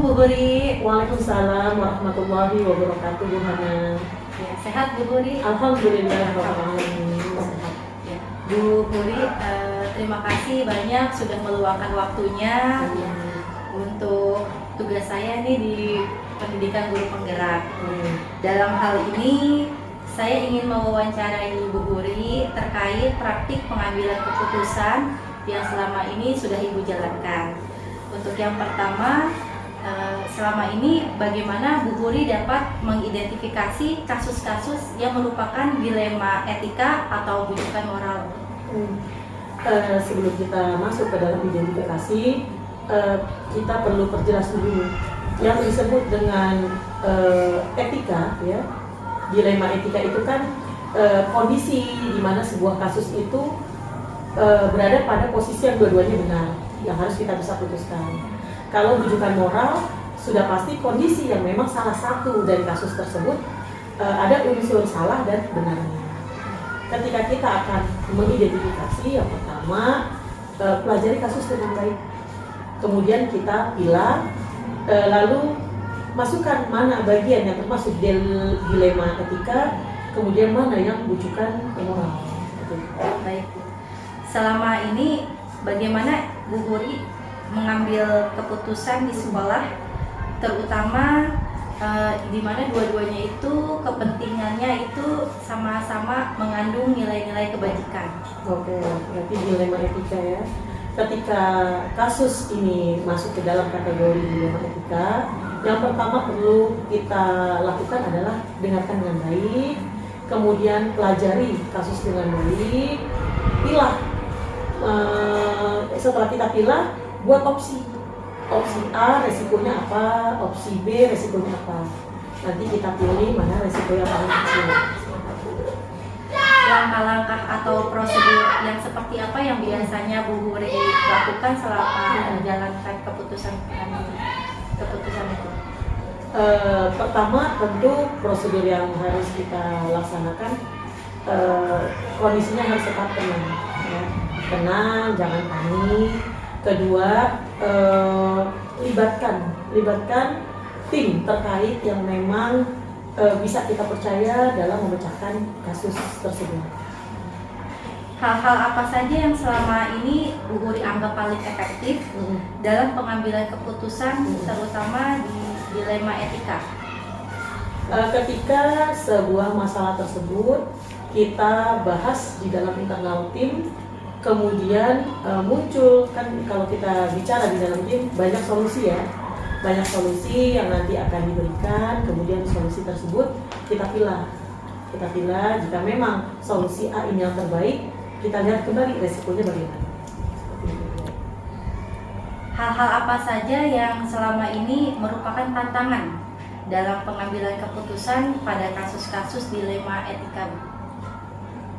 Bu Guri. Waalaikumsalam warahmatullahi wabarakatuh, Bu Hana. Ya, sehat Bu Guri? Alhamdulillah, sehat. Ya. Bu Guri, terima kasih banyak sudah meluangkan waktunya untuk tugas saya nih di pendidikan guru penggerak. Dalam hal ini saya ingin mewawancarai Bu Guri terkait praktik pengambilan keputusan yang selama ini sudah Ibu jalankan. Untuk yang pertama, selama ini bagaimana Bu Guri dapat mengidentifikasi kasus-kasus yang merupakan dilema etika atau bujukan moral? Sebelum kita masuk ke dalam identifikasi, kita perlu perjelas dulu yang disebut dengan etika, ya. Dilema etika itu kan kondisi di mana sebuah kasus itu berada pada posisi yang dua-duanya benar, yang harus kita bisa putuskan. Kalau bujukan moral, sudah pasti kondisi yang memang salah satu dari kasus tersebut ada unsur salah dan benarnya. Ketika kita akan mengidentifikasi, yang pertama pelajari kasus dengan baik, kemudian kita pilah, lalu masukkan mana bagian yang termasuk dilema etika, kemudian mana yang bujukan moral. Baik Bu. Selama ini bagaimana Bu Guri mengambil keputusan di sekolah, terutama di mana dua-duanya itu kepentingannya itu sama-sama mengandung nilai-nilai kebajikan? Oke, berarti dilema etika ya. Ketika kasus ini masuk ke dalam kategori dilema etika, yang pertama perlu kita lakukan adalah dengarkan dengan baik, kemudian pelajari kasus dengan baik, pilah. Setelah kita pilah, buat opsi A resikonya apa, opsi B resikonya apa. Nanti kita pilih mana resiko yang paling kecil. Langkah-langkah atau prosedur yang seperti apa yang biasanya Bu Guri lakukan selama menjalankan keputusan itu? Pertama tentu prosedur yang harus kita laksanakan, kondisinya harus tetap tenang, ya. Tenang, jangan panik. Kedua, libatkan tim terkait yang memang bisa kita percaya dalam memecahkan kasus tersebut. Hal-hal apa saja yang selama ini Bu Guri anggap paling efektif dalam pengambilan keputusan, terutama di dilema etika? Ketika sebuah masalah tersebut kita bahas di dalam internal tim, kemudian muncul, kan kalau kita bicara di dalam tim banyak solusi ya, banyak solusi yang nanti akan diberikan, kemudian solusi tersebut kita pilah. Jika memang solusi A ini yang terbaik, kita lihat kembali resikonya bagaimana. Hal-hal apa saja yang selama ini merupakan tantangan dalam pengambilan keputusan pada kasus-kasus dilema etika?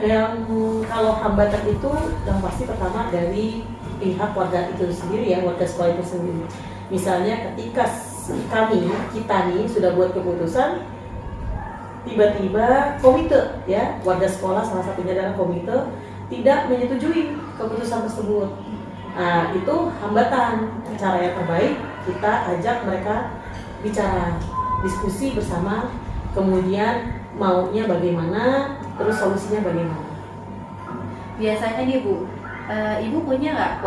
Yang kalau hambatan itu yang pasti pertama dari pihak warga itu sendiri ya, warga sekolah itu sendiri. Misalnya ketika kita nih sudah buat keputusan, tiba-tiba komite ya, warga sekolah salah satunya adalah komite tidak menyetujui keputusan tersebut. Nah, itu hambatan. Cara yang terbaik kita ajak mereka bicara, diskusi bersama, kemudian maunya bagaimana, terus solusinya bagaimana. Biasanya nih Bu, Ibu punya nggak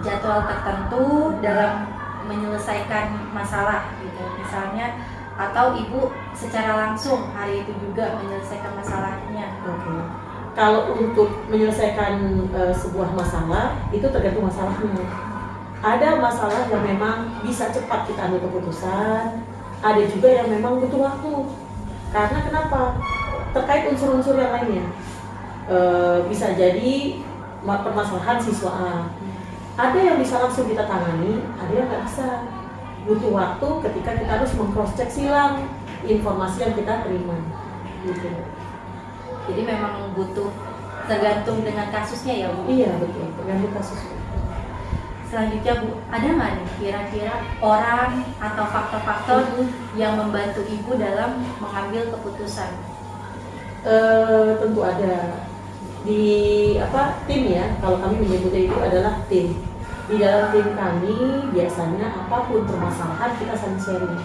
jadwal tertentu dalam menyelesaikan masalah gitu, misalnya, atau Ibu secara langsung hari itu juga menyelesaikan masalahnya? Oke. Kalau untuk menyelesaikan sebuah masalah itu tergantung masalahnya. Ada masalah yang memang bisa cepat kita ambil keputusan, ada juga yang memang butuh waktu. Karena kenapa? Terkait unsur-unsur yang lainnya. Bisa jadi permasalahan siswa A. Ada yang bisa langsung kita tangani, ada yang nggak bisa. Butuh waktu ketika kita harus meng-cross check silang informasi yang kita terima. Gitu. Jadi memang butuh, tergantung dengan kasusnya ya Bu? Iya betul, tergantung kasusnya. Selanjutnya Bu, ada nggak nih kira-kira orang atau faktor-faktor yang membantu Ibu dalam mengambil keputusan? Tentu ada. Di tim ya, kalau kami menyebutnya itu adalah tim. Di dalam tim kami biasanya apapun permasalahan kita saling sharing.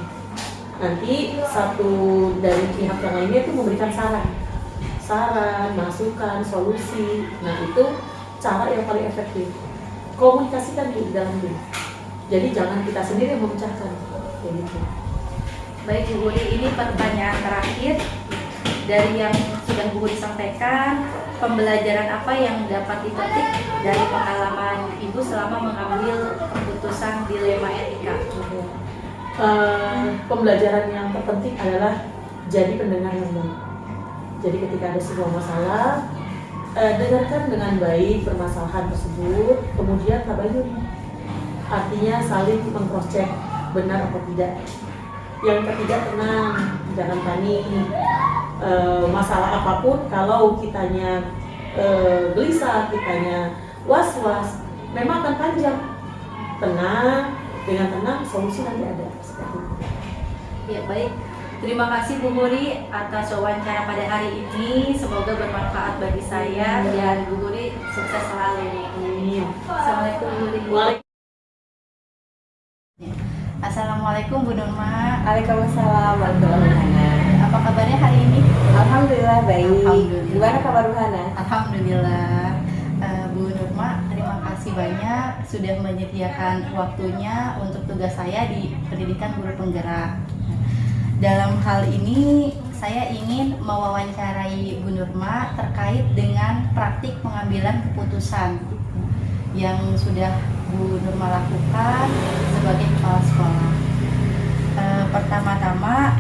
Nanti satu dari pihak yang lainnya itu memberikan saran, masukan, solusi. Nah itu cara yang paling efektif. Komunikasikan di dalam tim. Jadi jangan kita sendiri yang memecahkan. Kayak gitu. Baik Bu Guri, ini pertanyaan terakhir dari yang sudah Bu Guri sampaikan. Pembelajaran apa yang dapat dipetik dari pengalaman Ibu selama mengambil keputusan dilema etika? Pembelajaran yang terpenting adalah jadi pendengar yang baik. Jadi ketika ada sebuah masalah, dengarkan dengan baik permasalahan tersebut, kemudian tabayun. Artinya saling meng-cross-check benar atau tidak. Yang ketiga, tenang, jangan panik. Masalah apapun, kalau kitanya gelisah, kitanya was-was, memang akan panjang. Tenang, dengan tenang solusi nanti ada. Ya baik, terima kasih Bu Guri atas wawancara pada hari ini. Semoga bermanfaat bagi saya dan Bu Guri sukses selalu. Amin. Assalamualaikum Bu Guri. Assalamualaikum Bu Nurma. Waalaikumsalam warahmatullahi wabarakatuh. Apa kabarnya hari ini? Alhamdulillah baik. Alhamdulillah. Gimana kabar Bu Hana? Alhamdulillah. Bu Nurma, terima kasih banyak sudah menyediakan waktunya untuk tugas saya di Pendidikan Guru Penggerak. Dalam hal ini saya ingin mewawancarai Bu Nurma terkait dengan praktik pengambilan keputusan yang sudah Bu Nurma lakukan sebagai kepala sekolah. Pertama-tama,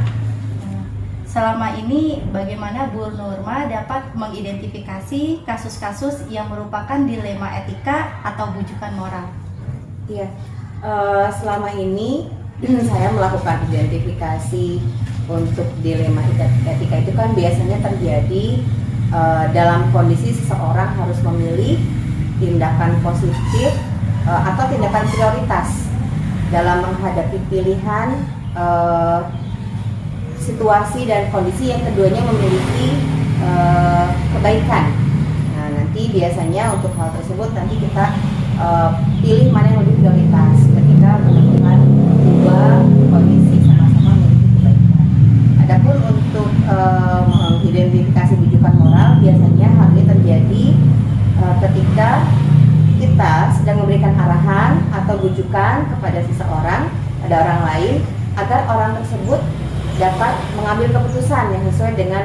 selama ini bagaimana Bu Nurma dapat mengidentifikasi kasus-kasus yang merupakan dilema etika atau bujukan moral? Iya. Selama ini saya melakukan identifikasi untuk dilema etika itu kan biasanya terjadi dalam kondisi seseorang harus memilih tindakan positif atau tindakan prioritas dalam menghadapi pilihan situasi dan kondisi yang keduanya memiliki kebaikan. Nah, nanti biasanya untuk hal tersebut nanti kita pilih mana yang lebih prioritas ketika menemukan dua kondisi sama-sama memiliki kebaikan. Adapun untuk mengidentifikasi bujukan moral biasanya hal ini terjadi ketika kita sedang memberikan arahan atau bujukan kepada seseorang, ada orang lain, agar orang tersebut dapat mengambil keputusan yang sesuai dengan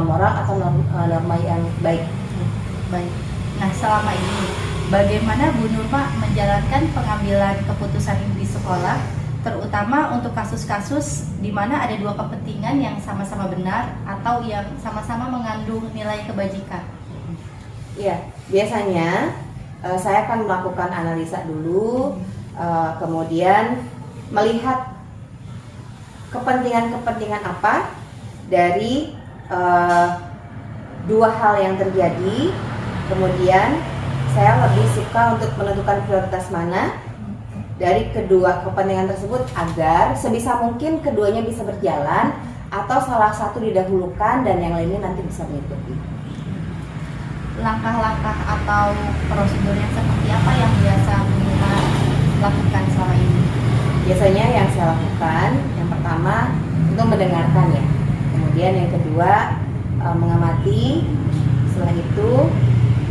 moral atau norma yang baik. Baik. Nah, selama ini bagaimana Bu Nurma menjalankan pengambilan keputusan di sekolah, terutama untuk kasus-kasus di mana ada dua kepentingan yang sama-sama benar atau yang sama-sama mengandung nilai kebajikan? Iya, biasanya saya akan melakukan analisa dulu, kemudian melihat kepentingan-kepentingan apa dari dua hal yang terjadi. Kemudian saya lebih suka untuk menentukan prioritas mana dari kedua kepentingan tersebut agar sebisa mungkin keduanya bisa berjalan atau salah satu didahulukan dan yang lainnya nanti bisa mengikuti. Langkah-langkah atau prosedurnya seperti apa yang biasa Bu Nurma lakukan selama ini? Biasanya yang saya lakukan, yang pertama untuk mendengarkan ya, kemudian yang kedua mengamati, setelah itu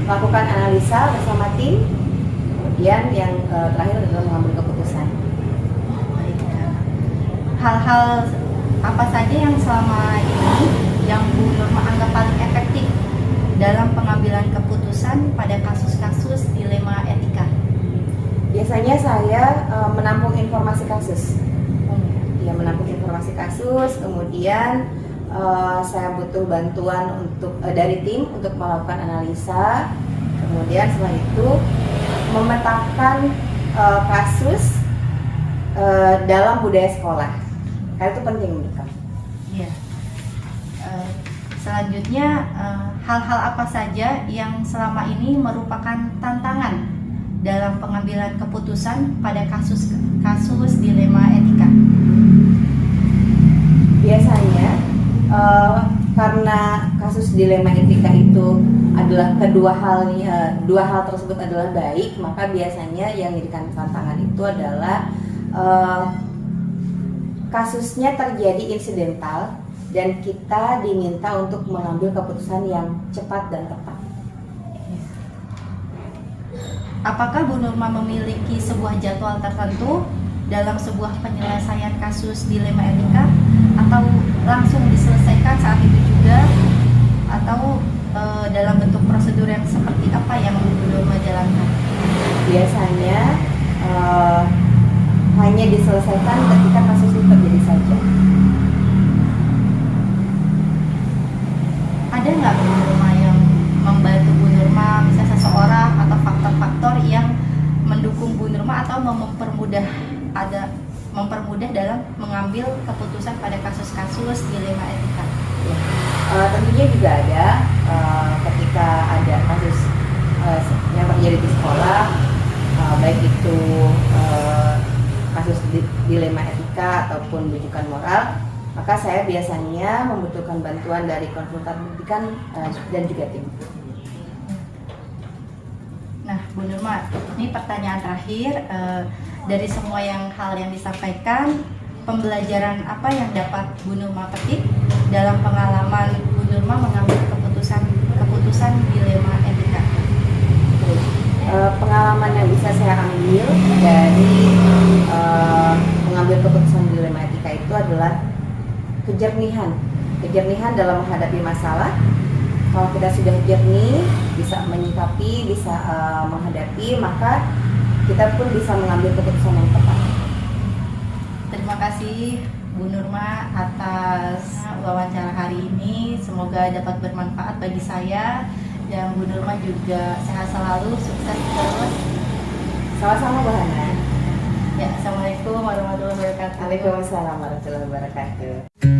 melakukan analisa bersama tim, kemudian yang terakhir adalah mengambil keputusan. Baik. Hal-hal apa saja yang selama ini yang Bu Nurma anggap paling efektif dalam pengambilan keputusan pada kasus-kasus dilema etika? Biasanya saya menampung informasi kasus. Ya, menampung informasi kasus, kemudian saya butuh bantuan untuk dari tim untuk melakukan analisa. Kemudian setelah itu memetakan kasus dalam budaya sekolah. Karena itu penting menurut kami. Iya. Selanjutnya hal-hal apa saja yang selama ini merupakan tantangan dalam pengambilan keputusan pada kasus dilema etika? Biasanya karena kasus dilema etika itu adalah dua hal tersebut adalah baik, maka biasanya yang dijadikan tantangan itu adalah kasusnya terjadi insidental dan kita diminta untuk mengambil keputusan yang cepat dan tepat. Apakah Bu Nurma memiliki sebuah jadwal tertentu dalam sebuah penyelesaian kasus dilema etika, atau langsung diselesaikan saat itu juga, atau dalam bentuk prosedur yang seperti apa yang Bu Nurma jalankan? Biasanya hanya diselesaikan ketika kasus itu terjadi saja. Ada nggak Bu Nurma yang membantu Bu Nurma, misalnya seseorang atau faktor-faktor yang mendukung Bu Nurma atau mempermudah dalam mengambil keputusan pada kasus-kasus dilema etika? Tentunya juga ada ketika ada kasus yang terjadi di sekolah, baik itu kasus dilema etika ataupun rujukan moral, maka saya biasanya membutuhkan bantuan dari konsultan pendidikan dan juga tim. Nah, Bu Nurma, ini pertanyaan terakhir. Dari semua hal yang disampaikan, pembelajaran apa yang dapat Bu Nurma petik dalam pengalaman Bu Nurma mengambil keputusan dilema etika? Pengalaman yang bisa saya ambil dari mengambil keputusan dilema etika itu adalah kejernihan dalam menghadapi masalah. Kalau kita sudah jernih, bisa menyikapi, bisa menghadapi, maka kita pun bisa mengambil keputusan yang tepat. Terima kasih Bu Nurma atas wawancara hari ini. Semoga dapat bermanfaat bagi saya, dan Bu Nurma juga sehat selalu, sukses terus. Sama-sama Bu Hana. Ya, Assalamualaikum warahmatullahi wabarakatuh. Waalaikumsalam warahmatullahi wabarakatuh.